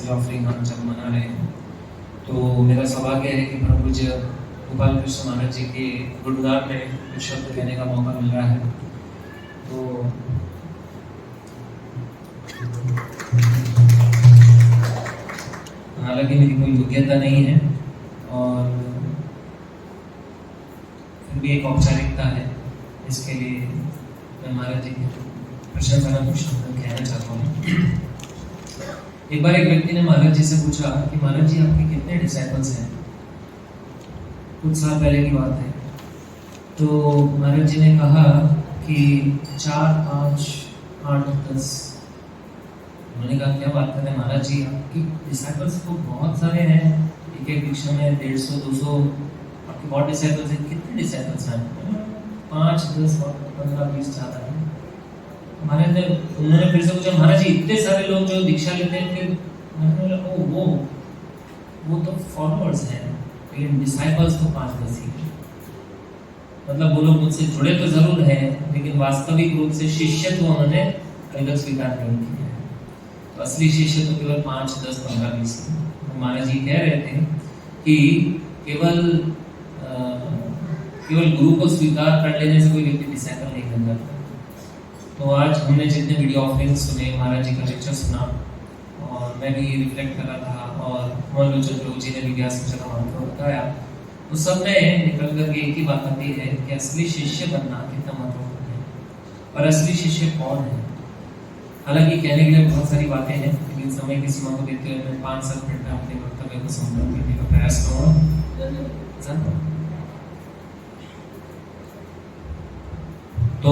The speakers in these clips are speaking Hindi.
ऑफरिंग हम जब मना रहे हैं, तो मेरा सौभाग्य है कि परम पूज्य गोपाल कृष्ण महाराज जी के गुणगान में कुछ शब्द कहने का मौका मिल रहा है। तो हालांकि मेरी कोई योग्यता नहीं है और फिर भी एक औपचारिकता है, इसके लिए मैं महाराज जी की प्रशंसा में कुछ शब्द कहना चाहता हूँ। एक बार एक व्यक्ति ने महाराज जी से पूछा कि महाराज जी आपके कितने डिसाइपल्स हैं। कुछ साल पहले की बात है। तो महाराज जी ने कहा कि 4, 5, 8, 10। उन्होंने कहा क्या बात कर रहे हैं महाराज जी, आपकी डिसाइपल्स तो बहुत सारे हैं, एक एक दीक्षा में 150, 200 आपके बहुत डिसाइपल्स हैं। कितने डिसाइपल्स हैं? 5, 10, 15, 20 ज़्यादा है। उन्होंने फिर से पूछा महाराज जी इतने सारे लोग जो दीक्षा लेते हैं, फिर मैंने बोला वो तो फॉलोअर्स हैं, लेकिन डिसाइपल्स तो 5-10 ही हैं। मतलब वो लोग मुझसे जुड़े तो जरूर हैं, लेकिन वास्तविक रूप से शिष्यत्व उन्होंने अभी तक स्वीकार नहीं किया है। तो असली शिष्य तो केवल 5, 10, 15, 20 है। महाराज जी कह रहे थे कि केवल गुरु को स्वीकार कर लेने से कोई व्यक्ति डिसाइपल नहीं बन जाता। तो आज हमने जितने वीडियो ऑफरिंग्स सुने, महाराज जी का लेक्चर सुना और मैं भी रिफ्लेक्ट कर रहा था और मोहन लोचन प्रभु जी ने भी व्यास का महत्व बताया, तो सब में निकल करके एक ही बात आती है कि असली शिष्य बनना कितना महत्वपूर्ण है और असली शिष्य कौन है। हालांकि कहने के लिए बहुत सारी बातें हैं, लेकिन समय की सीमा को देखते हुए मैं 5-7 मिनट में अपने वक्तव्य को संबोधित करने का प्रयास करूँगा। तो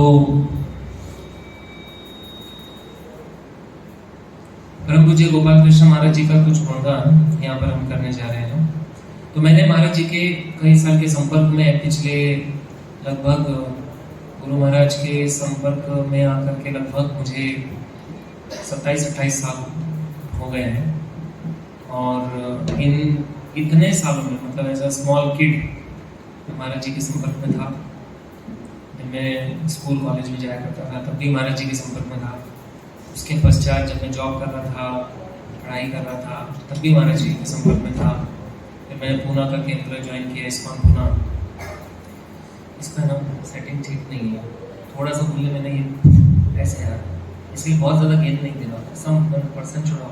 परम पूज्य गोपाल कृष्ण महाराज जी का कुछ गुणगान यहाँ पर हम करने जा रहे हैं। तो मैंने महाराज जी के कई साल के संपर्क में, पिछले लगभग गुरु महाराज के संपर्क में आकर के लगभग मुझे 27-28 साल हो गए हैं। और इन इतने सालों में, मतलब एज अ स्मॉल किड महाराज जी के संपर्क में था। जब मैं स्कूल कॉलेज में जाया करता था तब भी महाराज जी के संपर्क में था। उसके पश्चात जब मैं जॉब कर रहा था, पढ़ाई कर रहा था, तब भी महाराज जी के संपर्क में था। फिर मैंने पूना का केंद्र ज्वाइन किया, इस्कॉन पूना। इसका नाम सेटिंग ठीक नहीं है, थोड़ा सा बोलने में नहीं ऐसे यार, इसलिए बहुत ज़्यादा गेन नहीं देना। सम % छोड़ा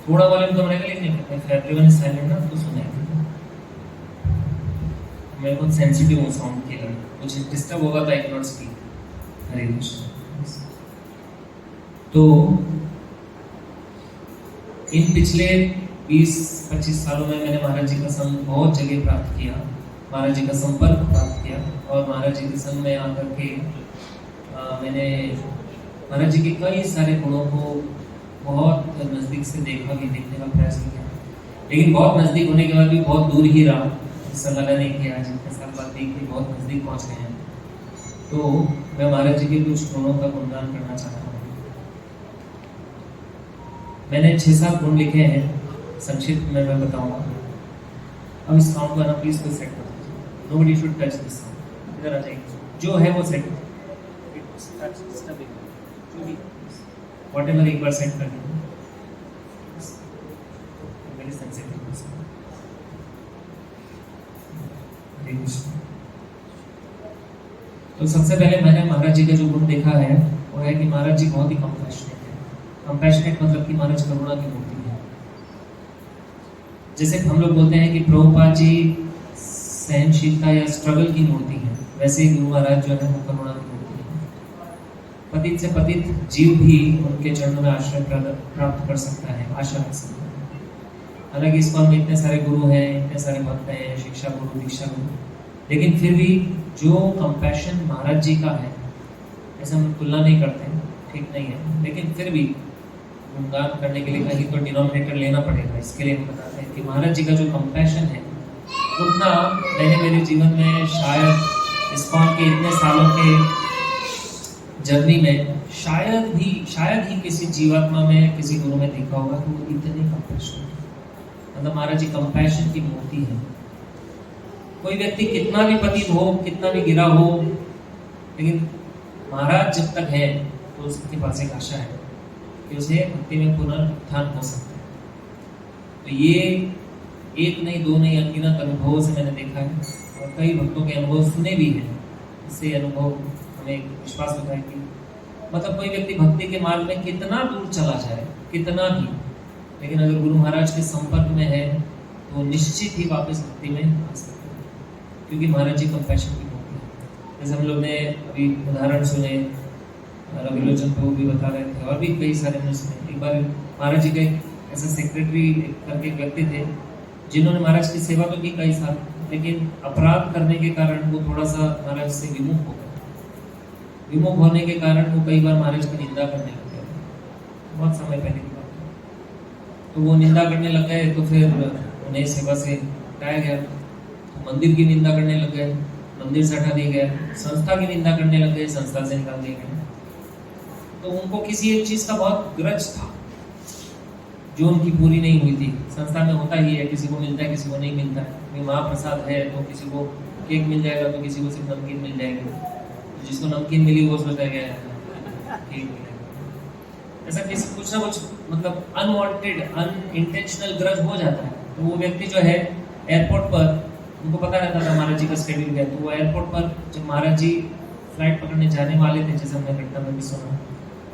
थोड़ा वॉल्यूम कम रहेगा, लेकिन एवरीवन इज साइलेंट ना, तो सुनेगा। मैं बहुत सेंसिटिव हूँ साउंड के लिए, कुछ डिस्टर्ब होगा तो आई कैन नॉट स्पीक। हरे कृष्ण। तो इन पिछले 20-25 सालों में मैंने महाराज जी का संग बहुत जगह प्राप्त किया, महाराज जी का संपर्क प्राप्त किया और महाराज जी के संग में आकर के मैंने महाराज जी के कई सारे गुणों को बहुत नज़दीक से देखा भी, देखने का प्रयास किया। लेकिन बहुत नज़दीक होने के बाद भी बहुत दूर ही रहा, ऐसा लगा नहीं कि आज इतने साल बाद देख के बहुत नज़दीक पहुँच गए हैं। तो मैं महाराज जी के कुछ गुणों का गुणगान करना चाहता हूँ। मैंने 6-7 गुण लिखे हैं, संक्षिप्त में मैं बताऊंगा। अब इस साउंड को ना प्लीज कोई सेट कर दीजिए। Nobody should touch this sound. इधर आ जाइए, जो है वो सेट व्हाटएवर एक बार सेट कर दीजिए। Very sensitive. तो सबसे पहले मैंने महाराज जी का जो गुण देखा है वो है कि महाराज जी बहुत ही कंपैशनेट है। कंपैशनेट मतलब कि महाराज करुणा की मूर्ति है। जैसे हम लोग बोलते हैं कि प्रभुपाद जी सहनशीलता या स्ट्रगल की मूर्ति है, वैसे ही गुरु महाराज जो है वो करुणा की मूर्ति है। पतित से पतित जीव भी उनके चरणों में आश्रय प्राप्त कर सकता है, आशा रख सकता है। हालांकि इस में इतने सारे गुरु हैं, इतने सारे भक्त हैं, शिक्षा गुरु, दीक्षा गुरु, लेकिन फिर भी जो कंपैशन महाराज जी का है, ऐसा हम तुलना नहीं करते, ठीक नहीं है, लेकिन फिर भी गुणगान करने के लिए कहीं तो डिनोमिनेटर लेना पड़ेगा। इसके लिए हम बताते हैं कि महाराज जी का जो कंपैशन है, उतना मैंने मेरे जीवन में शायद इस्कॉन के इतने सालों के जर्नी में शायद ही किसी जीवात्मा में, किसी गुरु में देखा होगा कि वो इतने कंपैशन, मतलब महाराज जी कंपैशन की मूर्ति है। कोई व्यक्ति कितना भी पतित हो, कितना भी गिरा हो, लेकिन महाराज जब तक है तो उसके पास एक आशा है कि उसे भक्ति में पुनरुत्थान हो सकता है। तो ये एक नहीं, दो नहीं, अनगिनत अनुभवों से मैंने देखा है और कई भक्तों के अनुभव सुने भी हैं। इससे अनुभव हमें एक विश्वास होता है कि मतलब कोई व्यक्ति भक्ति के मार्ग में कितना दूर चला जाए, कितना भी, लेकिन अगर गुरु महाराज के संपर्क में है तो निश्चित ही वापस भक्ति में आ सकते हैं, क्योंकि महाराज जी कंपैशन की भक्ति है। जैसे हम लोग ने अभी उदाहरण सुने, रविलोचन को भी बता रहे थे और भी कई सारे ने सुने। एक बार महाराज जी का ऐसा सेक्रेटरी करके एक व्यक्ति थे जिन्होंने महाराज की सेवा तो की कई साल, लेकिन अपराध करने के कारण वो थोड़ा सा महाराज से विमुख हो गए। विमुख होने के कारण वो कई बार महाराज की निंदा करने लग गए, बहुत समय पहले की बात है। तो वो निंदा करने लग गए तो फिर उन्हें सेवा से हटाया गया। तो मंदिर की निंदा करने लग गए, मंदिर से हटा दिया गया। संस्था की निंदा करने लग गए, संस्था से निकाल दिया गया। तो उनको किसी एक चीज का बहुत ग्रज था जो उनकी पूरी नहीं हुई थी। संस्था में होता ही है, किसी को मिलता है, किसी को नहीं मिलता है। महाप्रसाद है तो किसी को केक मिल जाएगा, तो किसी को सिर्फ नमकीन मिल जाएगी। तो जिसको नमकीन मिली वो सोचता है केक मिलेगा। ऐसा किसी कुछ ना कुछ मतलब अनवांटेड, अनइंटेंशनल ग्रज हो जाता है। तो वो व्यक्ति जो है एयरपोर्ट पर, उनको पता रहता था महाराज जी का शेड्यूल है, तो वो एयरपोर्ट पर जब महाराज जी फ्लाइट पकड़ने जाने वाले थे, जैसे हमने घटना में भी सुना,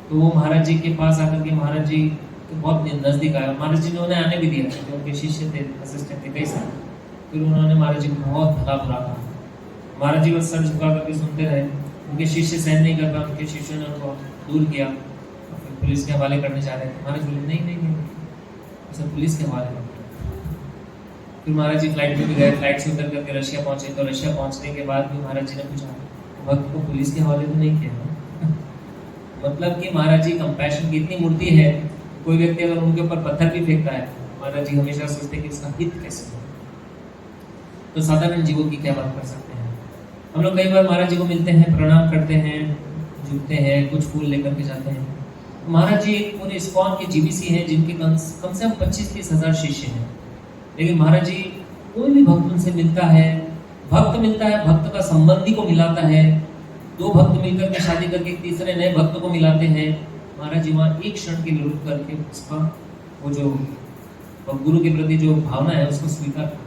तो वो महाराज जी के पास आकर के महाराज जी के बहुत नजदीक आया। महाराज जी ने उन्हें आने भी दिया क्योंकि उनके शिष्य थे, असिस्टेंट थे कई सारे। फिर उन्होंने महाराज जी को बहुत भला बुरा कहा। महाराज जी बस सर झुका करके सुनते रहे। उनके शिष्य सहन नहीं कर पाए, उनके शिष्यों ने उनको दूर किया, फिर पुलिस के हवाले करने जा रहे थे। महाराज बोले नहीं नहीं नहीं, सर पुलिस के हवाले कर। फिर महाराज जी फ्लाइट में भी गए, फ्लाइट से उतर करके रशिया पहुंचे। तो रशिया पहुंचने के बाद भी महाराज जी ने पूछा भक्त को पुलिस के हवाले तो नहीं किया। मतलब कि महाराज जी कंपैशन की इतनी मूर्ति है, कोई व्यक्ति अगर उनके ऊपर पत्थर भी फेंकता है, महाराज जी हमेशा सोचते कि इसका हित कैसे हो। तो साधारण जीवों की क्या बात कर सकते हैं। हम लोग कई बार महाराज जी को मिलते हैं, प्रणाम करते हैं, झुकते हैं, कुछ फूल लेकर के जाते हैं। महाराज जी एक पूरे इस्कॉन के जीबीसी हैं जिनके कम से कम 25-30 हजार शिष्य हैं, लेकिन महाराज जी कोई भी भक्त उनसे मिलता है, भक्त मिलता है, भक्त का संबंधी को मिलाता है। दो भक्त मिलकर के शादी करके तीसरे नए भक्त को मिलाते हैं। महाराज जी वहाँ एक क्षण के लिए रुक करके उसका वो जो गुरु के प्रति जो भावना है उसको स्वीकार।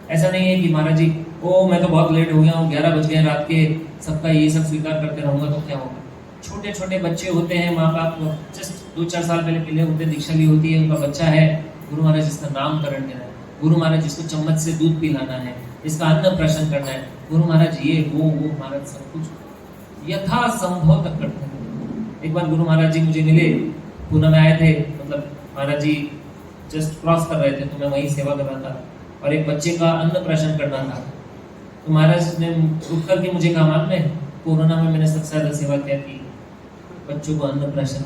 ऐसा नहीं है कि महाराज जी ओ मैं तो बहुत लेट हो गया हूँ, 11 बज गए रात के, सबका ये सब स्वीकार करते रहूंगा तो क्या होगा। छोटे छोटे बच्चे होते हैं, माँ बाप जस्ट 2-4 साल पहले मिले होते हैं, दीक्षा ली होती है, उनका बच्चा है, गुरु महाराज जिसका नामकरण देना है, गुरु महाराज जिसको चम्मच से दूध पिलाना है, इसका अन्न प्राशन करना है, गुरु महाराज ये वो महाराज सब कुछ यथासंभव तक करते हैं। एक बार गुरु महाराज जी मुझे मिले, पुणे में आए थे, मतलब महाराज जी जस्ट क्रॉस कर रहे थे तो मैं वहीं सेवा कर रहा था और एक बच्चे का अन्न प्राशन करना था। तो महाराज ने रुक करके मुझे कहा, मालूम है कोरोना में मैंने सबसे ज्यादा सेवा क्या की, बच्चों को अन्न प्राशन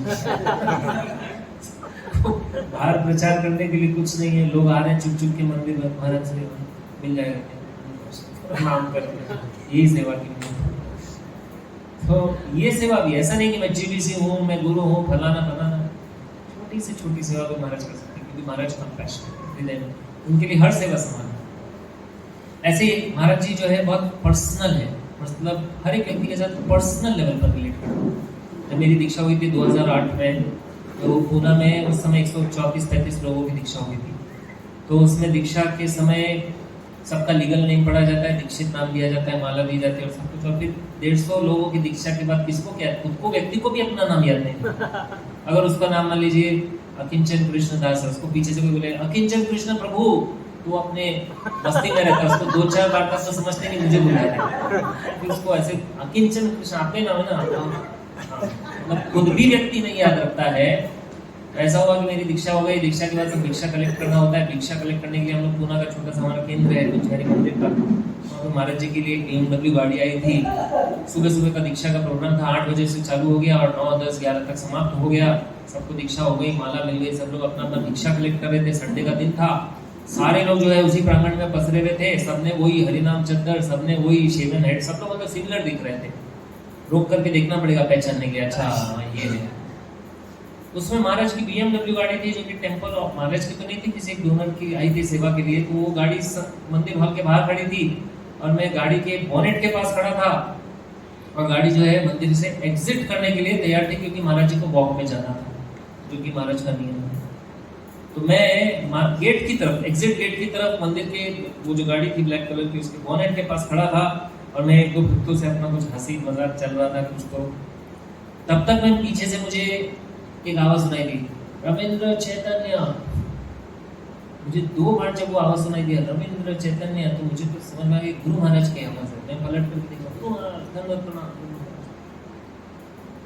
बाहर प्रचार करने के लिए कुछ नहीं है, लोग आ रहे हैं चुप चुप के मंदिर में, महाराज से मिल जाएगा नाम करके, यही सेवा की। तो ये सेवा भी ऐसा नहीं कि मैं जीबीसी हूँ, मैं गुरु हूँ, फलाना फलाना, छोटी से छोटी सेवा भी महाराज कर सकते हैं क्योंकि महाराज कंपैशन हृदय में, उनके लिए हर सेवा समान है। ऐसे ही महाराज जी जो है बहुत पर्सनल है, मतलब हर एक व्यक्ति के साथ पर्सनल लेवल पर रिलेट करते हैं। जब मेरी दीक्षा हुई थी 2008 में, तो पुणे में उस समय 134-35 लोगों की दीक्षा हुई थी। तो उसमें दीक्षा के समय सबका लीगल नेम पढ़ा जाता है, दीक्षित नाम दिया जाता है, माला दी जाती है और सब कुछ। और फिर 150 लोगों की दीक्षा के बाद किसको क्या, खुद को व्यक्ति को भी अपना नाम याद नहीं। अगर उसका नाम मान लीजिए अकिंचन कृष्ण दास है, उसको पीछे से कोई बोले अकिंचन कृष्ण प्रभु, तो अपने मस्ती में रहता है, उसको 2-4 बार तक तो समझते नहीं मुझे बुलाया है, फिर उसको ऐसे अकिंचन कृष्ण आपके नाम है ना, मतलब खुद भी व्यक्ति नहीं याद रखता है। ऐसा हुआ कि मेरी दीक्षा हो गई, दीक्षा के बाद सब भिक्षा कलेक्ट करना होता है। भिक्षा कलेक्ट करने के लिए हम लोग पुणे का छोटा सा हमारा केंद्र है कुचहरी मंदिर का, तो महाराज जी के लिए BMW गाड़ी आई थी। सुबह सुबह का दीक्षा का प्रोग्राम था, 8 बजे से चालू हो गया और 9, 10, 11 तक समाप्त हो गया। सबको दीक्षा हो गई, माला मिल गई, सब लोग अपना अपना भिक्षा कलेक्ट कर रहे थे। संडे का दिन था, सारे लोग जो है उसी प्रांगण में पसरे हुए थे, सबने वही हरिनाम चद्दर, सबने वही शेवन हेड, सब लोग मतलब सिमिलर दिख रहे थे। रोक करके देखना पड़ेगा पहचानने के लिए, अच्छा ये है। उसमें महाराज की BMW गाड़ी थी जो कि टेम्पल ऑफ महाराज की तो नहीं थी, किसी एक डोनर की आई थी सेवा के लिए। तो वो गाड़ी मंदिर हॉल के बाहर खड़ी थी और मैं गाड़ी के बोनेट के पास खड़ा था और गाड़ी जो है मंदिर से एग्जिट करने के लिए तैयार थी, क्योंकि महाराज जी को वॉक में जाना था, जो कि महाराज का नियम है। तो मैं गेट की तरफ, एग्जिट गेट की तरफ, मंदिर के वो जो गाड़ी थी ब्लैक कलर की, उसके बोनेट के पास खड़ा था और मैं एक दो भक्तों से अपना कुछ हंसी मजाक चल रहा था कुछ। तो तब तक मैं पीछे से मुझे एक आवाज सुनाई दी, रविंद्र चैतन्य। मुझे 2 बार जब वो आवाज सुनाई दिया रविंद्र चैतन्य, तो मुझे तो समझ में आ गई गुरु महाराज की आवाज है। मैं पलट कर देखा, गुरु महाराज, धन्यवाद, प्रणाम।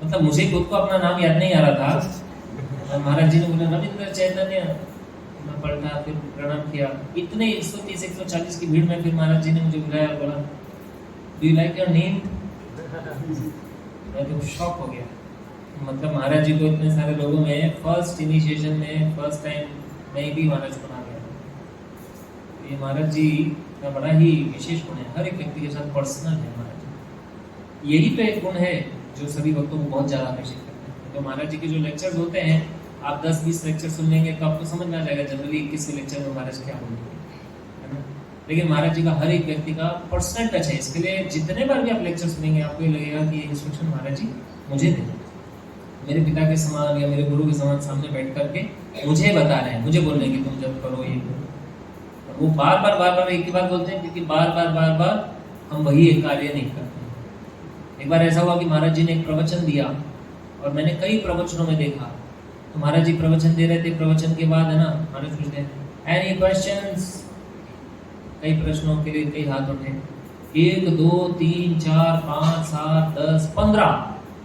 मतलब मुझे खुद को अपना नाम याद नहीं आ रहा था। महाराज जी ने बोला रविंद्र चैतन्य, मैं पलटा, फिर प्रणाम किया। इतने 130-140 की भीड़ में फिर महाराज जी ने मुझे बुलाया और बोला, do you like your name? मैं तो शॉक हो गया। मतलब महाराज जी को इतने सारे लोगों में फर्स्ट इनिशिएशन में फर्स्ट टाइम मैं भी महाराज को ना गया। ये महाराज जी का बड़ा ही विशेष गुण है, हर एक व्यक्ति के साथ पर्सनल है महाराज जी। यही तो एक गुण है जो सभी भक्तों को बहुत ज्यादा आकर्षित करता है। तो महाराज जी के जो लेक्चर्स होते हैं, आप 10-20 लेक्चर सुन लेंगे तो आपको समझ में आ जाएगा जनरली किसी लेक्चर में महाराज क्या बोलेंगे, है ना। लेकिन महाराज जी का हर एक व्यक्ति का पर्सनल टच है, इसके लिए जितने बार भी आप लेक्चर सुनेंगे आपको ये लगेगा कि ये इंस्ट्रक्शन महाराज जी मुझे दे, मेरे पिता के समान या मेरे गुरु के समान सामने बैठ करके मुझे बता रहे हैं, मुझे बोल रहे हैं कि तुम जब करो ये करो। वो बार बार एक ही बात बोलते हैं, क्योंकि बार बार हम वही एक कार्य नहीं करते। एक बार ऐसा हुआ कि महाराज जी ने एक प्रवचन दिया और मैंने कई प्रवचनों में देखा, तो महाराज जी प्रवचन दे रहे थे, प्रवचन के बाद है ना महाराज पूछते हैं एनी क्वेश्चंस, कई प्रश्नों के लिए कई हाथ उठे, 1 2 3 4 5 7 10 15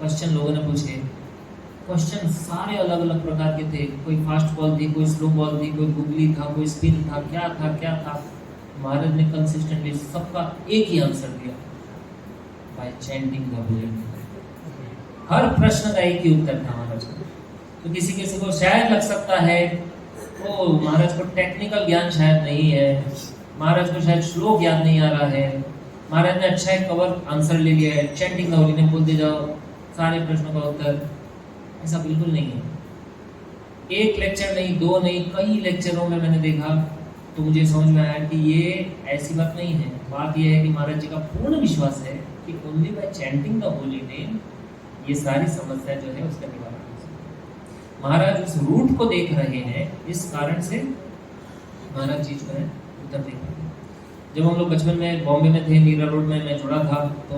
क्वेश्चन लोगों ने पूछे। क्वेश्चन सारे अलग अलग प्रकार के थे, कोई फास्ट बॉल थी, कोई स्लो बॉल थी, कोई गुगली था, कोई स्पिन था, क्या था। महाराज ने कंसिस्टेंटली सबका एक ही आंसर दिया, बाय चैंटिंग द होली। हर प्रश्न का एक ही उत्तर था महाराज को। तो किसी को शायद लग सकता है वो महाराज को टेक्निकल ज्ञान शायद नहीं है, महाराज को शायद श्लोक याद नहीं आ रहा है, महाराज ने अच्छा एक कवर आंसर ले लिया है, चैंटिंग द होली ने बोलते जाओ सारे प्रश्नों का उत्तर। ऐसा बिल्कुल नहीं है। एक लेक्चर नहीं, 2 नहीं, कई लेक्चरों में मैंने देखा तो मुझे समझ में आया कि ये ऐसी बात नहीं है। बात यह है कि महाराज जी का पूर्ण विश्वास है कि only by chanting the holy name ये सारी समस्या जो है उसका निवारण हो सकता है। महाराज उस रूट को देख रहे हैं, इस कारण से महाराज जी जो है उत्तर देख रहे हैं। जब हम लोग बचपन में बॉम्बे में थे, मीरा रोड में मैं जुड़ा था, तो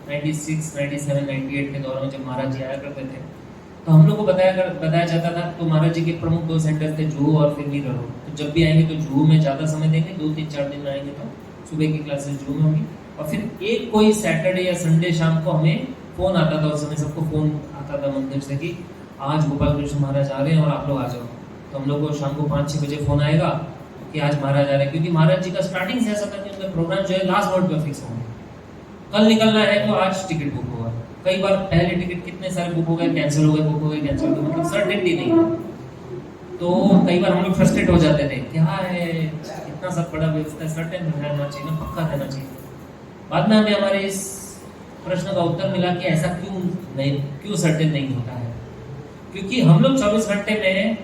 96, 97, 98 के दौरान जब महाराज जी आया करते थे तो हम लोग को बताया जाता था। तो महाराज जी के प्रमुख 2 सेंटर थे, जुहू और फिर मीरा रोड। तो जब भी आएंगे तो जुहू में ज़्यादा समय देंगे, 2-3-4 दिन में आएंगे तो सुबह की क्लासेस जुहू में होंगी, और फिर एक कोई सैटरडे या संडे शाम को हमें फ़ोन आता था, उस समय सबको फ़ोन आता था मंदिर से कि आज गोपाल कृष्ण महाराज आ रहे हैं और आप लोग आ जाओ। तो हम लोग को शाम को 5-6 बजे फ़ोन आएगा कि आज महाराज आ रहे हैं, क्योंकि महाराज जी का स्टार्टिंग से ऐसा था कि उनका प्रोग्राम जो है लास्ट वर्ड पर फिक्स होंगे, कल निकलना है तो आज टिकट बुक होगा। कई बार पहले टिकट कितने सारे बुक हो गए, कैंसिल हो गए, बुक हो गए, कैंसिल हो गए, मतलब सर्टेनिटी नहीं है। तो कई बार हम लोग फ्रस्ट्रेट हो जाते थे, क्या है इतना सब बड़ा व्यवस्था, सर्टेन रहना चाहिए ना, पक्का रहना चाहिए। बाद में हमें हमारे इस प्रश्न का उत्तर मिला कि ऐसा क्यों सर्टेन नहीं होता है, क्योंकि हम लोग 24 घंटे में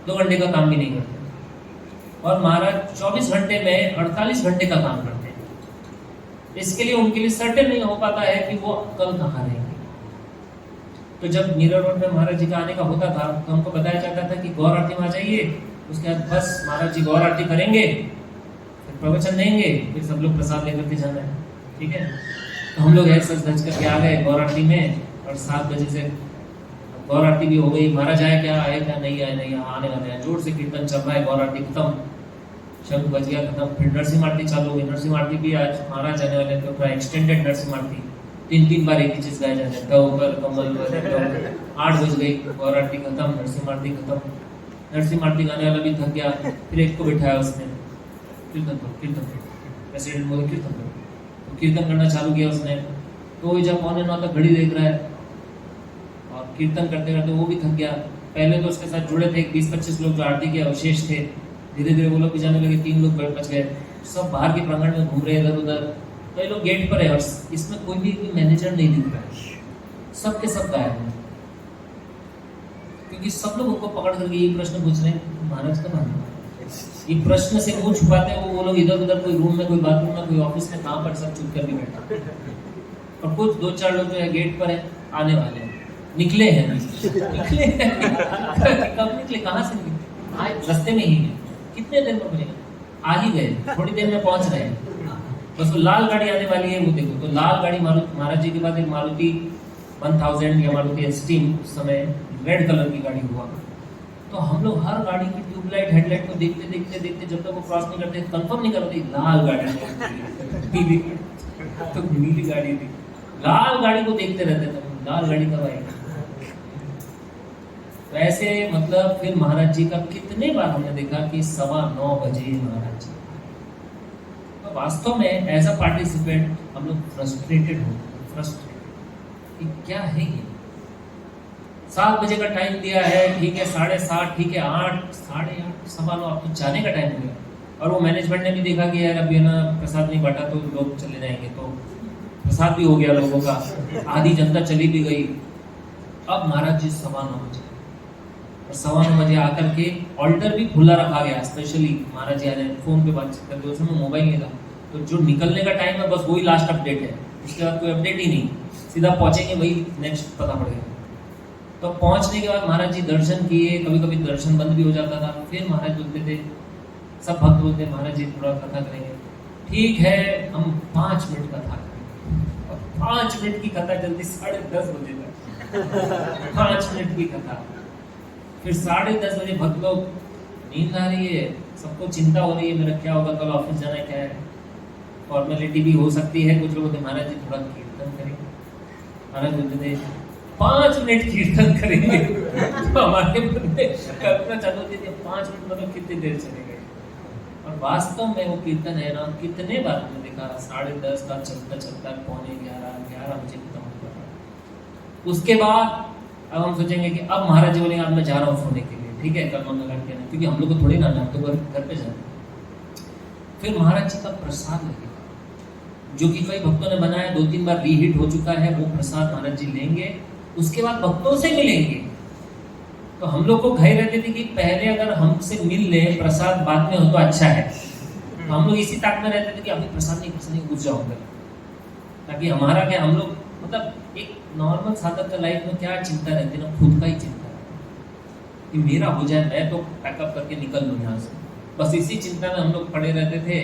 2 घंटे का काम भी नहीं करते और महाराज 24 घंटे में 48 घंटे का काम करते हैं। इसके लिए उनके लिए सर्टेन नहीं हो पाता है कि वो कल कहाँ रहेंगे। तो जब मीरा रोड में महाराज जी का आने का होता था तो हमको बताया जाता था कि गौर आरती में आ जाइए, उसके बाद बस महाराज जी गौर आरती करेंगे, फिर प्रवचन देंगे, फिर सब लोग प्रसाद लेकर के जाना है, ठीक है। तो हम लोग ऐसे सज धज करके आ गए गौर आरती में, और 7 बजे से गौर आरती भी हो गई। महाराज आए क्या नहीं आए, आने वाले हैं, जोर से कीर्तन चल रहा है, गौर आरती खत्म, शंख बज गया खत्म, फिर नरसिंह आरती चालू हुई। नरसिंह आरती भी आज महाराज आने वाले तो पूरा एक्सटेंडेड नरसिंह आरती, 3 बार एक ही चीज गाया जाता है, गौकर कमल 8 बज गई, गौर आरती खत्म, नरसिंह आरती खत्म। नरसिंह आरती गाने वाला भी थक गया, फिर एक को बिठाया उसने, कीर्तन करो, प्रेसिडेंट बोले कीर्तन करो, तो कीर्तन करना चालू किया उसने। तो जब 8:45 तक घड़ी देख रहा है और कीर्तन करते करते वो भी थक गया। पहले तो उसके साथ जुड़े थे 20-25 लोग जो आरती के अवशेष थे, धीरे धीरे वो लोग भी जाने लगे, 3 लोग बच गए, सब बाहर के प्रांगण में घूम रहे इधर उधर। कई लोग गेट पर है और इसमें कोई भी मैनेजर नहीं दिख रहा है, सबके सब गायब हैं, क्योंकि सब लोग उनको पकड़ करके ये प्रश्न पूछ रहे हैं महाराज कब आना, ये प्रश्न से मुंह छुपाते हैं वो लोग इधर उधर, कोई रूम में, कोई बाथरूम में, कोई ऑफिस में, कहाँ पर सब चुप करके बैठा। और कुछ 2-4 लोग जो है गेट पर है, आने वाले हैं, निकले हैं निकले हैं कब निकले, कहाँ से निकले, आज रास्ते में ही है, कितने देर में पहुंचेगा, आ ही गए, थोड़ी देर में पहुंच रहे हैं। बस वो लाल गाड़ी आने वाली है, वो देखो, तो लाल गाड़ी महाराज जी के बाद एक मारुति 1000 या मारुति एस्टीम उस समय रेड कलर की गाड़ी हुआ। तो हम लोग हर गाड़ी की ट्यूबलाइट हेडलाइट को देखते देखते देखते जब तक वो क्रॉस नहीं करते कंफर्म नहीं करते लाल गाड़ी पीली तो नीली गाड़ी थी, लाल गाड़ी को देखते रहते थे, लाल गाड़ी कब आएगी। तो ऐसे मतलब फिर महाराज जी का कितने बार हमने देखा कि 9:15 बजे महाराज जी। तो वास्तव में एज अ पार्टिसिपेंट हम लोग फ्रस्ट्रेटेड कि क्या है ये, 7 बजे का टाइम दिया है, ठीक है, 7:30, ठीक है, 8, 8:30, 9:15 अब तो जाने का टाइम हो गया। और वो मैनेजमेंट ने भी देखा कि यार अभी ना प्रसाद नहीं बांटा तो लोग चले जाएंगे, तो प्रसाद भी हो गया लोगों का, आधी जनता चली भी गई। अब महाराज जी 9:15 बजे, और 9:15 बजे आकर के ऑल्टर भी खुला रखा गया, स्पेशली महाराज जी आ जाए, फोन पे बातचीत करते, उस समय मोबाइल नहीं था, तो जो निकलने का टाइम है बस वही लास्ट अपडेट है, उसके बाद कोई अपडेट ही नहीं, सीधा पहुंचेंगे वही नेक्स्ट पता पड़ेगा। तो पहुंचने के बाद महाराज जी दर्शन किए, कभी कभी दर्शन बंद भी हो जाता था, फिर महाराज बोलते थे, सब भक्त बोलते महाराज जी थोड़ा कथा करेंगे, ठीक है हम 5 मिनट कथा करेंगे, और 5 मिनट की कथा जल्दी 10:30 बजे तक 5 मिनट की कथा, फिर 10:30 बजे भक्त लोग, नींद आ रही है, सबको चिंता हो रही है मेरा क्या होगा, कल ऑफिस जाना है, क्या है, फॉर्मेलिटी भी हो सकती है, कुछ लोग बोलते महाराज जी थोड़ा कीर्तन करेंगे, महाराज बोलते थे 5 मिनट कीर्तन करेंगे तो हमारे मन में कल्पना चालू होती थी 5 मिनट मतलब कितनी देर चले गए। और वास्तव में वो कीर्तन है ना, कितने बार हमने देखा 10:30 का चलता चलता 11:45 बजे खत्म होगा। उसके बाद अब हम सोचेंगे कि अब महाराज जी बोलेंगे अब मैं जा रहा हूँ सोने के लिए, ठीक है, कल मंगल करके ना, क्योंकि हम लोग को थोड़ी ना हम तो घर पे जाते। फिर महाराज जी का प्रसाद लगेगा, जो कि कई भक्तों ने बनाया, 2-3 बार रीहीट हो चुका है, वो प्रसाद महाराज जी लेंगे, उसके बाद भक्तों से मिलेंगे। तो हम लोग को घाई रहते थे कि पहले अगर हमसे मिल ले, प्रसाद बाद में हो तो अच्छा है, तो हम लोग इसी ताक में रहते थे कि अभी प्रसाद नहीं घुस जाऊंगा, ताकि हमारा क्या, हम लोग मतलब एक नॉर्मल साधक का लाइफ में क्या चिंता रहती है ना, खुद का ही चिंता रहती कि मेरा हो जाए, मैं तो पैकअप करके निकल लूँ यहाँ से, बस इसी चिंता में हम लोग पड़े रहते थे।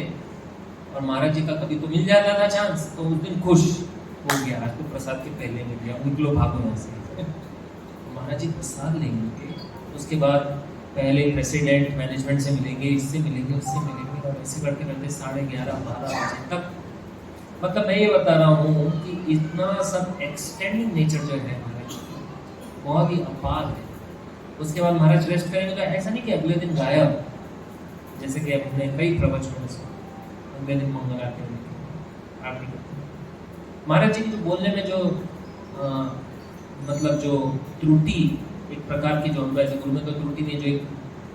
और महाराज जी का कभी तो मिल जाता था चांस, तो उस दिन खुश हो गया, आज तो प्रसाद के पहले मिल गया, निकलो भागो यहाँ से। महाराज जी प्रसाद लेंगे, उसके बाद पहले प्रेसिडेंट मैनेजमेंट से मिलेंगे, इससे मिलेंगे, उससे मिलेंगे, और ऐसे करते करते 11:30-12 बजे तक। मतलब मैं ये बता रहा हूँ कि इतना सब एक्सटेंडिंग नेचर जो है महाराज बहुत ही अपार है। उसके बाद महाराज रेस्ट करेंगे, तो ऐसा नहीं कि अगले दिन गायब, जैसे कि अपने कई प्रवचनों में सुना, अगले दिन मंगल आरती करते महाराज जी की जो बोलने में जो मतलब जो त्रुटि एक प्रकार की जो हम वैसे गुरु में तो त्रुटि नहीं, जो एक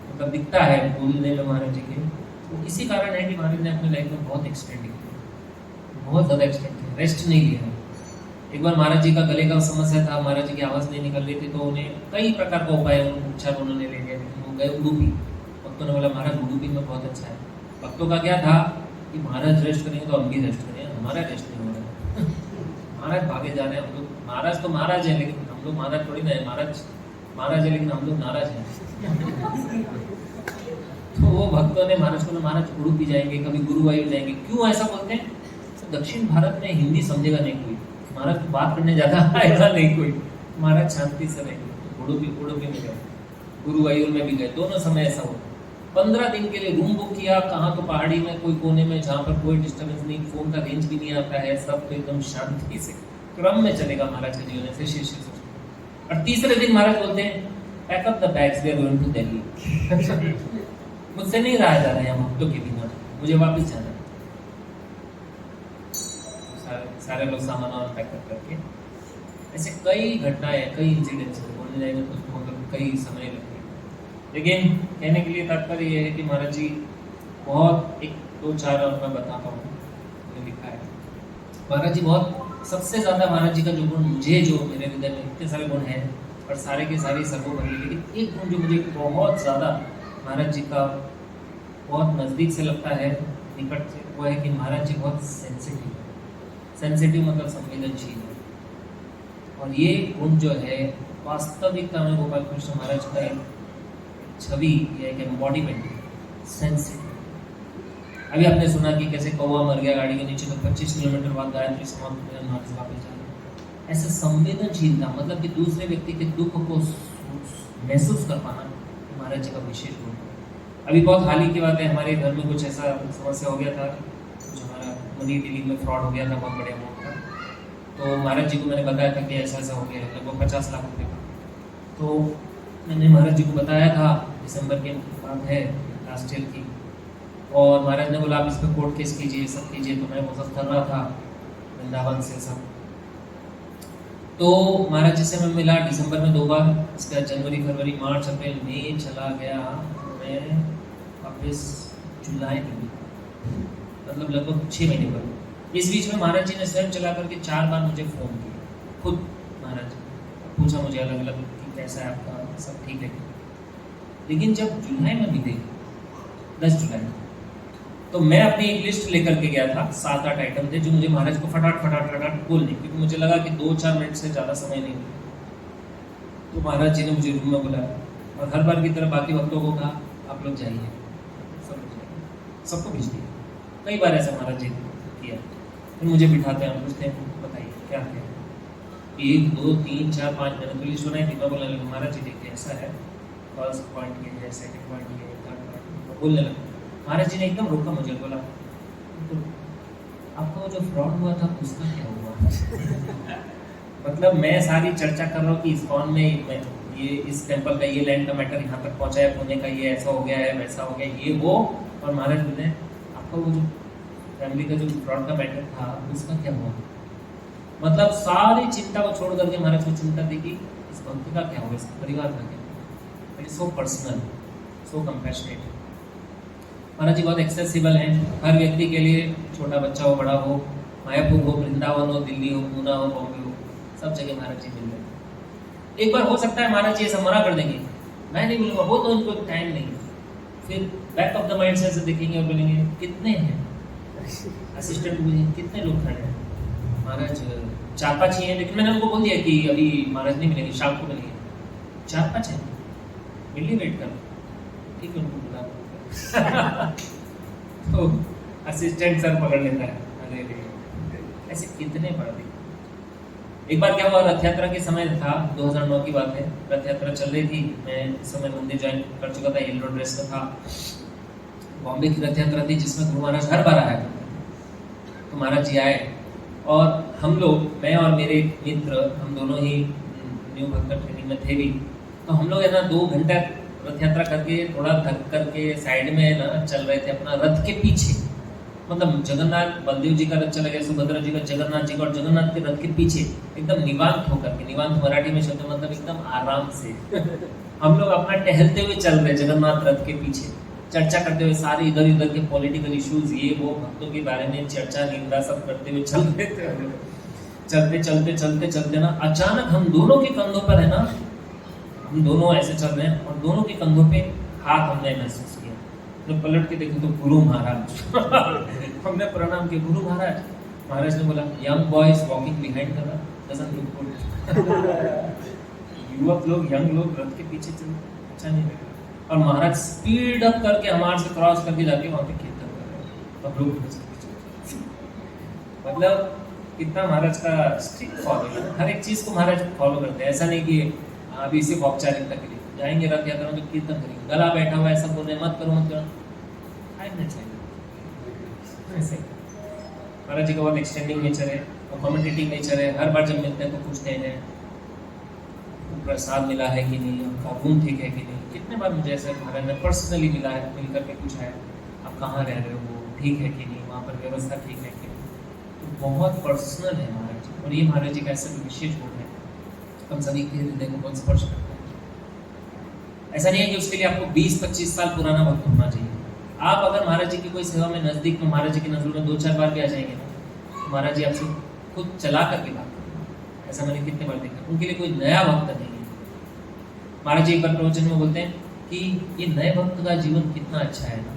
मतलब दिखता है बोलने में महाराज जी के, तो इसी कारण है कि महाराज ने अपनी लाइफ में बहुत एक्सटेंड किया, बहुत ज़्यादा एक्सटेंड किया, रेस्ट नहीं लिया। एक बार महाराज जी का गले का समस्या था, महाराज जी की आवाज़ नहीं निकल रही थी, तो उन्हें कई प्रकार का उपाय उपचार उन्होंने ले लिया, लेकिन वो गए उडुपी। भक्तों ने बोला महाराज उडुपी में बहुत अच्छा है। भक्तों का क्या था कि महाराज रेस्ट करेंगे तो हम भी रेस्ट करें, हमारा रेस्ट नहीं हो रहा है महाराज भागे जा रहे हैं हम लोग, महाराज तो महाराज है लेकिन हम लोग महाराज थोड़ी ना है, महाराज है लेकिन हम लोग नाराज हैं तो वो भक्तों ने महाराज को, महाराज उडुपी जाएंगे, कभी गुरुवायूर जाएंगे। क्यों ऐसा बोलते हैं? तो दक्षिण भारत में हिंदी समझेगा नहीं कोई, महाराज को बात करने जाता आएगा नहीं कोई, महाराज शांति से रहेंगे। उडुपी में गए, गुरुवायूर में भी गए, दोनों समय ऐसा होता। 15 दिन के लिए रूम बुक किया, कहाँ तो पहाड़ी में कोई कोने में जहाँ पर कोई डिस्टर्बेंस नहीं, फोन का रेंज भी नहीं आता है, सब तो एकदम शांति से क्रम में चलेगा महाराज के जीवन से शीर्ष। और तीसरे दिन महाराज बोलते हैं pack up the bags, we are going to Delhi मुझसे नहीं रहा जा रहा है भक्तों के बिना, मुझे वापस जाना है। सारे लोग सामान और पैकअप करके, ऐसे कई घटनाएं, कई इंसिडेंट्स बोलने जाएंगे तो मतलब कई समय लगेगा, लेकिन कहने के लिए तात्पर्य ये है कि महाराज जी बहुत 1-2-4 और मैं बताता हूँ, मैंने लिखा है महाराज जी बहुत, सबसे ज़्यादा महाराज जी का जो गुण मुझे, जो मेरे हृदय में इतने सारे गुण हैं और सारे के सारे सर्वोपरि, लेकिन एक गुण जो मुझे बहुत ज़्यादा महाराज जी का बहुत नज़दीक से लगता है, निकट से, वो है कि महाराज जी बहुत सेंसिटिव है। सेंसिटिव मतलब संवेदनशील है। और ये गुण जो है वास्तविकता में गोपाल कृष्ण महाराज का एक छवि या एक एम्बॉडीमेंट है, सेंसिटिव। अभी आपने सुना कि कैसे कौवा मर गया गाड़ी के नीचे, तो 25 किलोमीटर बाद गायत्री समाप्त हो महाराज वापस जा रहे। ऐसे संवेदनशीलता मतलब कि दूसरे व्यक्ति के दुख को महसूस कर पाना महाराज जी का विशेष गुण है। अभी बहुत हाल ही की बात है, हमारे घर में कुछ ऐसा समस्या हो गया था, कुछ हमारा मनी डीलिंग में फ्रॉड हो गया था बहुत बड़े अमाउंट का। तो महाराज जी को मैंने बताया था कि ऐसा ऐसा हो गया, लगभग 50 लाख रुपये का। तो मैंने महाराज जी को बताया था, दिसंबर के बात है लास्ट ईयर की, और महाराज ने बोला आप इस पर कोर्ट केस कीजिए, सब कीजिए। तो मैं बहुत कर रहा था वृंदावन से सब। तो महाराज जी से मैं मिला दिसंबर में 2 बार, इसका जनवरी, फरवरी, मार्च, अप्रैल, मई चला गया, मैं वापस जुलाई में, मतलब लगभग 6 महीने बाद। इस बीच में महाराज जी ने स्वयं चला करके 4 बार मुझे फ़ोन किया, खुद महाराज जी पूछा मुझे अलग अलग कि कैसा है आपका, सब ठीक है। लेकिन जब जुलाई में मिले 10 जुलाई, तो मैं अपनी एक लिस्ट लेकर के गया था, 7-8 आइटम थे जो मुझे महाराज को फटाफट बोलने, क्योंकि मुझे लगा कि 2-4 मिनट से ज़्यादा समय नहीं हुआ। तो महाराज जी ने मुझे रूम में बुलाया और हर बार की तरह बाकी वक्तों को कहा आप लोग जाइए, सब लोग जाइए, सबको भेज दिया। कई बार ऐसा महाराज जी ने किया। फिर मुझे बिठाते हैं, पूछते हैं बताइए क्या है, 1, 2, 3, 4, 5 मैंने तो लिस्ट बनाई थी। मैं बोलने लगा महाराज जी देखिए ऐसा है, फर्स्ट पॉइंट ये है, सेकंड पॉइंट ये है, थर्ड पॉइंट, बोलने लगा। महाराज जी ने एकदम रोका मुझे, बोला तो आपका वो जो फ्रॉड हुआ था उसका क्या हुआ? मतलब मैं सारी चर्चा कर रहा हूँ कि इस्कॉन में ये इस टेम्पल का ये लैंड का मैटर यहाँ तक पहुँचा है, पुणे का ये ऐसा हो गया है, वैसा हो गया, ये वो। और महाराज बोले आपका वो जो फैमिली का जो फ्रॉड का मैटर था उसका क्या हुआ? मतलब सारी चिंता को छोड़ करके महाराज को चिंता थी कि इस भक्त का क्या होगा, इसके परिवार का क्या। सो पर्सनल, सो कंपैशनेट। महाराज जी बहुत एक्सेसिबल हैं, हर व्यक्ति के लिए, छोटा बच्चा हो, बड़ा हो, मायापुर हो, वृंदावन हो, दिल्ली हो, पूना हो, बॉम्बे हो, सब जगह महाराज जी मिल रहे। एक बार हो सकता है महाराज जी ऐसा मना कर देंगे, मैं नहीं मिलूंगा, वो तो उनको टाइम नहीं। फिर बैक ऑफ द माइंड से ऐसे देखेंगे और बोलेंगे कितने हैं असिस्टेंट हुए, कितने लोग खड़े हैं? महाराज 4-5 ही हैं, लेकिन मैंने उनको बोल दिया कि अभी महाराज नहीं मिलेंगे, शाम को मिलेंगे। 4-5 हैं, मिलिए, वेट कर, ठीक है, उनको बुला। तो असिस्टेंट सर पकड़ लेता है, अरे ऐसे कितने पढ़ते। एक बार क्या हुआ, रथ यात्रा के समय था, 2009 की बात है, रथ यात्रा चल रही थी, मैं इस समय मंदिर ज्वाइन कर चुका था, येलो ड्रेस में था। बॉम्बे की रथ यात्रा थी जिसमें गुरु महाराज हर बार आया करते थे। तो महाराज जी आए और हम लोग, मैं और मेरे मित्र, हम दोनों ही न्यू भक्त ट्रेनिंग में थे भी। तो हम लोग है ना 2 घंटा रथ यात्रा करके थोड़ा थक करके साइड में ना चल रहे थे अपना रथ के पीछे। मतलब जगन्नाथ, बलदेव जी का रथ चला गया, सुभद्रा जी का, जगन्नाथ जी का, और जगन्नाथ के रथ के पीछे एकदम निवांत होकर के, निवांत मराठी में शब्द मतलब एकदम आराम से हम लोग अपना टहलते हुए चल रहे जगन्नाथ रथ के पीछे, चर्चा करते हुए, सारे इधर उधर के पॉलिटिकल इश्यूज, ये वो, भक्तों के बारे में चर्चा, निंदा सब करते हुए चल रहे थे। चलते ना अचानक हम दोनों के कंधों पर है ना, हम दोनों ऐसे चल रहे हैं और दोनों के कंधों पे हाथ हमने महसूस किया। तो पलट के देखे तो गुरु महाराज हमने प्रणाम किया, गुरु महाराज। महाराज ने बोला young boys walking behind the Rath doesn't look good. युवक लोग, यंग लोग रथ के पीछे चल, अच्छा नहीं लगा। और महाराज स्पीड अप करके हमारे से क्रॉस करके जाके वहाँ पे कीर्तन कर रहे हैं और लोग मतलब कितना महाराज का स्ट्रिक्ट फॉलो है, हर एक चीज को महाराज फॉलो करते हैं। ऐसा नहीं कि अभी सिर्फ औपचारिकता के लिए जाएंगे रथ यात्रा में तो कीर्तन करेंगे, गला बैठा हुआ है, सब बोल रहे हैं मत करो मत करो, 5 मिनट चाहिए ऐसे। महाराज जी का बहुत एक्सटेंडिंग नेचर है और कमेंटेटिंग नेचर है। हर बार जब मिलते हैं तो पूछते हैं प्रसाद मिला है कि नहीं, आपका रूम ठीक है कि नहीं। कितने बार मुझे ऐसा महाराज ने पर्सनली मिला है, मिल करके पूछा है आप कहाँ रह रहे हो, ठीक है कि नहीं, वहाँ पर व्यवस्था ठीक है कि नहीं। तो बहुत पर्सनल है महाराज जी, और ये महाराज जी का ऐसा विशेष गुण है, हम सभी के हृदय को बहुत स्पर्श करता है। ऐसा नहीं है कि उसके लिए आपको 20-25 साल पुराना भक्त होना चाहिए। आप अगर महाराज जी की कोई सेवा में नजदीक में, महाराज जी की नजरों में 2-4 बार भी आ जाएंगे ना, तो महाराज जी आपसे खुद चला करके बात करेंगे। ऐसा मैंने कितने बार देखा। उनके लिए कोई नया भक्त नहीं है। महाराज जी एक बार प्रवचन में बोलते हैं कि ये नए भक्त का जीवन कितना अच्छा है ना,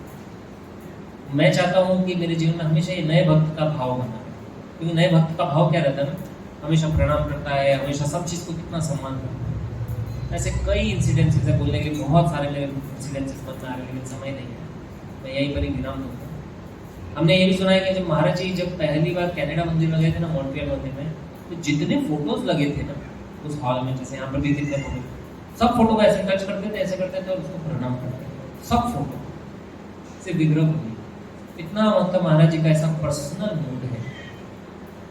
मैं चाहता हूँ कि मेरे जीवन में हमेशा ये नए भक्त का भाव बना रहे, क्योंकि नए भक्त का भाव क्या रहता है ना, हमेशा प्रणाम करता है, हमेशा सब चीज़ को कितना सम्मान करता है। ऐसे कई इंसिडेंसेस है, बोलने के लिए बहुत सारे मेरे इंसिडेंसेस मन में आ रहे हैं, लेकिन समय नहीं है, मैं यहीं पर ही विराम दूंगा। हमने ये भी सुना है कि जब महाराज जी जब पहली बार कनाडा मंदिर में गए थे ना, मॉन्ट्रियल मंदिर में, तो जितने फोटोज लगे थे ना उस हॉल में, जैसे यहाँ पर भी कितने फोटो, सब फोटो को ऐसे टच करते थे, ऐसे करते थे और उसको प्रणाम करते थे, सब फोटो से विग्रह बनी। इतना मतलब महाराज जी का ऐसा पर्सनल मूड है,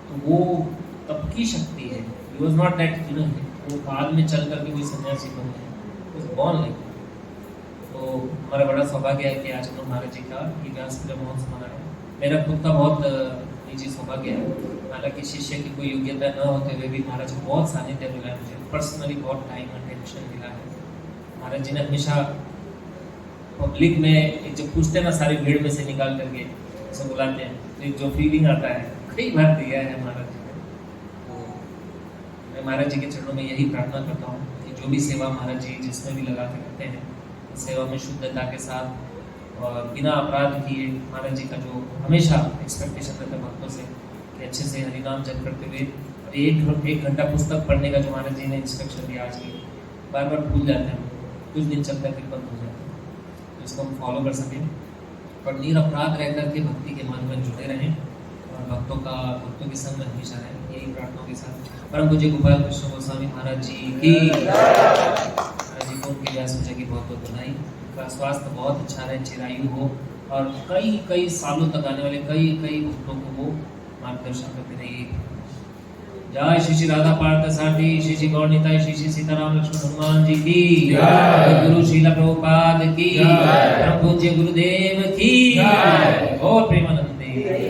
तो वो तब की शक्ति है। He was not that, you know, वो बाद में चल करके कोई सन्यासी बन गए, उस बॉर्न लाइक। तो हमारा बड़ा सौभाग्य है कि आज हम लोग महाराज जी का ये व्यास महोत्सव मना रहे हैं। मेरा खुद का बहुत निजी सौभाग्य है, हालांकि शिष्य की कोई योग्यता न होते हुए भी महाराज जी बहुत सानिध्य मिला है मुझे, पर्सनली बहुत टाइम अटेंशन मिला है। महाराज जी ने हमेशा पब्लिक में एक जब पूछते हैं ना, सारी भीड़ में से निकाल करके ऐसे बुलाते हैं, तो एक जो फीलिंग आता है कई बार दिया है महाराज जी ने। तो मैं महाराज जी के चरणों में यही प्रार्थना करता हूँ कि जो भी सेवा महाराज जी जिसमें भी लगा के करते हैं, सेवा में शुद्धता के साथ और बिना अपराध किए, महाराज जी का जो हमेशा एक्सपेक्टेशन रहता है भक्तों से कि अच्छे से हरिनाम जप करते हुए, और एक घंटा पुस्तक पढ़ने का जो महाराज जी ने इंस्ट्रक्शन दिया, आज की बार बार भूल जाते हैं, कुछ दिन चलता है फिर बंद हो जाता है, तो इसको हम फॉलो कर सकें और निरपराध रह करके भक्ति के मन में जुड़े रहें और भक्तों के संग में हमेशा रहें। यही प्रार्थनाओं के साथ परम पूज्य गोपाल कृष्ण गोस्वामी महाराज जी की, महाराज जी को उनके व्यास पूजा की बहुत बहुत बधाई। उनका स्वास्थ्य बहुत अच्छा रहे, चिरायु हो और कई कई सालों तक आने वाले कई कई भक्तों को वो मार्गदर्शन करते रहिए। जय श्री श्री राधा पार्थ सारथी, श्री श्री गौर निताई, श्री श्री सीताराम लक्ष्मण हनुमान जी की, गुरु श्रील प्रभुपाद की, परम पूज्य गुरुदेव की, और प्रेमानंदे।